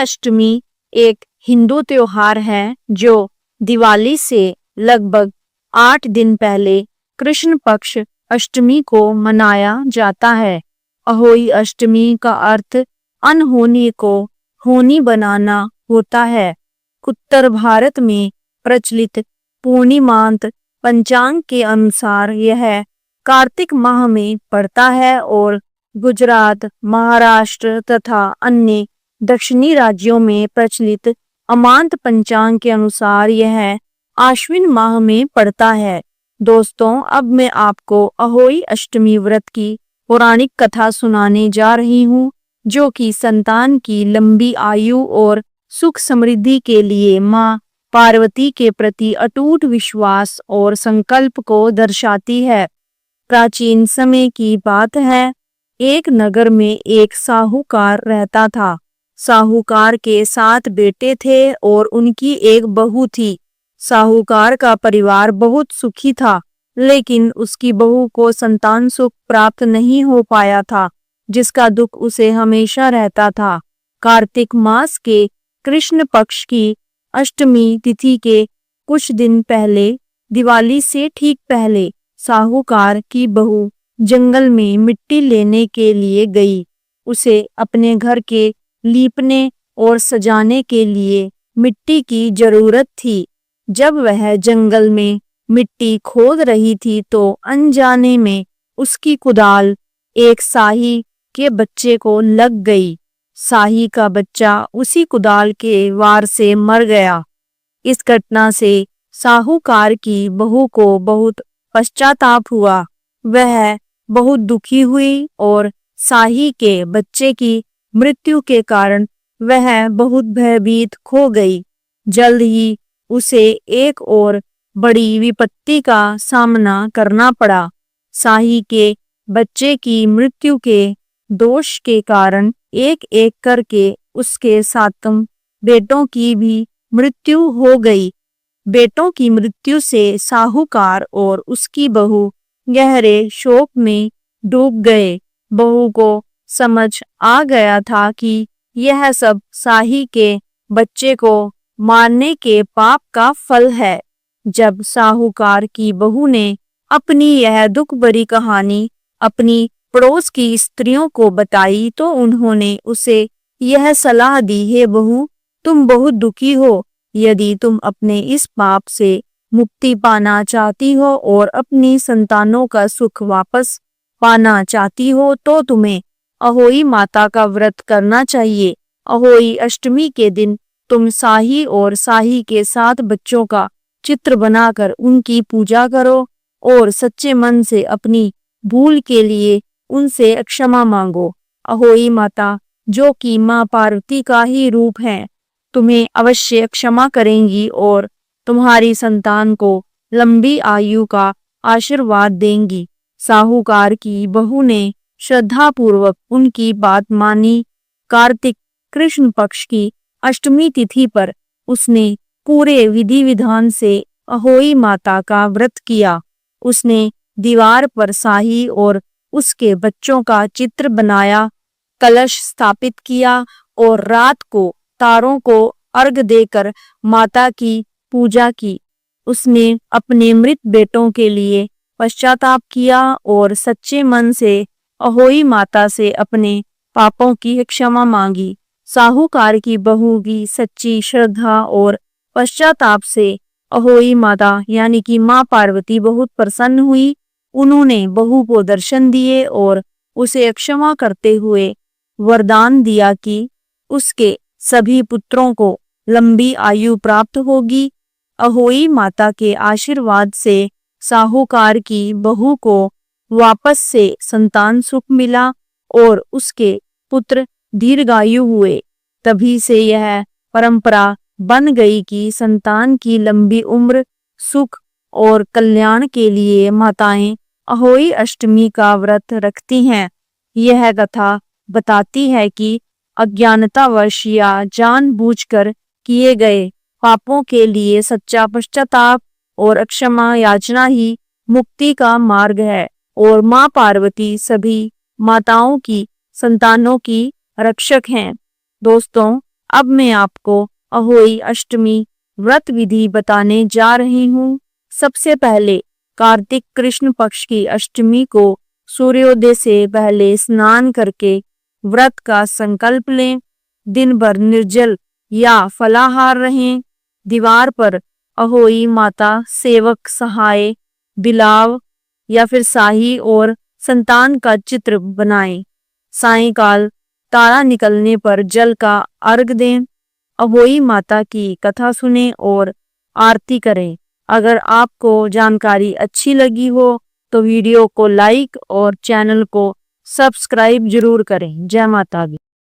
अष्टमी एक हिंदू त्योहार है जो दिवाली से लगभग 8 दिन पहले कृष्ण पक्ष अष्टमी को मनाया जाता है। अहोई अष्टमी का अर्थ अनहोनी को होनी बनाना होता है। उत्तर भारत में प्रचलित पूर्णिमांत पंचांग के अनुसार यह कार्तिक माह में पड़ता है और गुजरात, महाराष्ट्र तथा अन्य दक्षिणी राज्यों में प्रचलित अमांत पंचांग के अनुसार यह आश्विन माह में पड़ता है। दोस्तों, अब मैं आपको अहोई अष्टमी व्रत की पौराणिक कथा सुनाने जा रही हूँ, जो कि संतान की लंबी आयु और सुख समृद्धि के लिए माँ पार्वती के प्रति अटूट विश्वास और संकल्प को दर्शाती है। प्राचीन समय की बात है। एक नगर में एक साहूकार रहता था। साहूकार के 7 बेटे थे और उनकी एक बहू थी। साहूकार का परिवार बहुत सुखी था, लेकिन उसकी बहू को संतान सुख प्राप्त नहीं हो पाया था, जिसका दुख उसे हमेशा रहता था। कार्तिक मास के कृष्ण पक्ष की अष्टमी तिथि के कुछ दिन पहले, दिवाली से ठीक पहले, साहूकार की बहू जंगल में मिट्टी लेने के लिए गई। उसे अपने घर के लीपने और सजाने के लिए मिट्टी की जरूरत थी। जब वह जंगल में मिट्टी खोद रही थी तो अनजाने में उसकी कुदाल एक साही के बच्चे को लग गई। साही का बच्चा उसी कुदाल के वार से मर गया। इस घटना से साहूकार की बहू को बहुत पश्चाताप हुआ। वह बहुत दुखी हुई और साही के बच्चे की मृत्यु के कारण वह बहुत भयभीत हो गई। जल्द ही उसे एक और बड़ी विपत्ति का सामना करना पड़ा। साही के बच्चे की मृत्यु के दोष के कारण एक एक करके उसके 7 बेटों की भी मृत्यु हो गई। बेटों की मृत्यु से साहूकार और उसकी बहू गहरे शोक में डूब गए। बहू को समझ आ गया था कि यह सब साही के बच्चे को मारने के पाप का फल है। जब साहूकार की बहू ने अपनी यह दुख भरी कहानी अपनी पड़ोस की स्त्रियों को बताई तो उन्होंने उसे यह सलाह दी, हे बहू, तुम बहुत दुखी हो। यदि तुम अपने इस पाप से मुक्ति पाना चाहती हो और अपनी संतानों का सुख वापस पाना चाहती हो तो तुम्हें अहोई माता का व्रत करना चाहिए। अहोई अष्टमी के दिन तुम साही और साही के 7 बच्चों का चित्र बनाकर उनकी पूजा करो और सच्चे मन से अपनी भूल के लिए उनसे क्षमा मांगो। अहोई माता, जो कि माँ पार्वती का ही रूप है, तुम्हें अवश्य क्षमा करेंगी और तुम्हारी संतान को लंबी आयु का आशीर्वाद देंगी। साहूकार की बहू ने श्रद्धापूर्वक उनकी बात मानी। कार्तिक कृष्ण पक्ष की अष्टमी तिथि पर उसने पूरे विधि विधान से अहोई माता का व्रत किया। उसने दीवार पर साही और उसके बच्चों का चित्र बनाया, कलश स्थापित किया और रात को तारों को अर्घ देकर माता की पूजा की। उसने अपने मृत बेटों के लिए पश्चाताप किया और सच्चे मन से अहोई माता से अपने पापों की क्षमा मांगी। साहूकार की बहू की सच्ची श्रद्धा और पश्चाताप से अहोई माता यानी कि माँ पार्वती बहुत प्रसन्न हुई। उन्होंने बहू को दर्शन दिए और उसे क्षमा करते हुए वरदान दिया कि उसके सभी पुत्रों को लंबी आयु प्राप्त होगी। अहोई माता के आशीर्वाद से साहूकार की बहू को वापस से संतान सुख मिला और उसके पुत्र दीर्घायु हुए। तभी से यह परंपरा बन गई कि संतान की लंबी उम्र, सुख और कल्याण के लिए माताएं अहोई अष्टमी का व्रत रखती हैं। यह कथा बताती है कि अज्ञानतावश या जानबूझकर किए गए पापों के लिए सच्चा पश्चाताप और क्षमा याचना ही मुक्ति का मार्ग है और माँ पार्वती सभी माताओं की संतानों की रक्षक हैं। दोस्तों, अब मैं आपको अहोई अष्टमी व्रत विधि बताने जा रही हूँ। सबसे पहले कार्तिक कृष्ण पक्ष की अष्टमी को सूर्योदय से पहले स्नान करके व्रत का संकल्प लें। दिन भर निर्जल या फलाहार रहें। दीवार पर अहोई माता, सेवक, सहाय, बिलाव या फिर शाही और संतान का चित्र बनाएं। सायंकाल तारा निकलने पर जल का अर्घ दें। अहोई माता की कथा सुनें और आरती करें। अगर आपको जानकारी अच्छी लगी हो तो वीडियो को लाइक और चैनल को सब्सक्राइब जरूर करें। जय माता दी।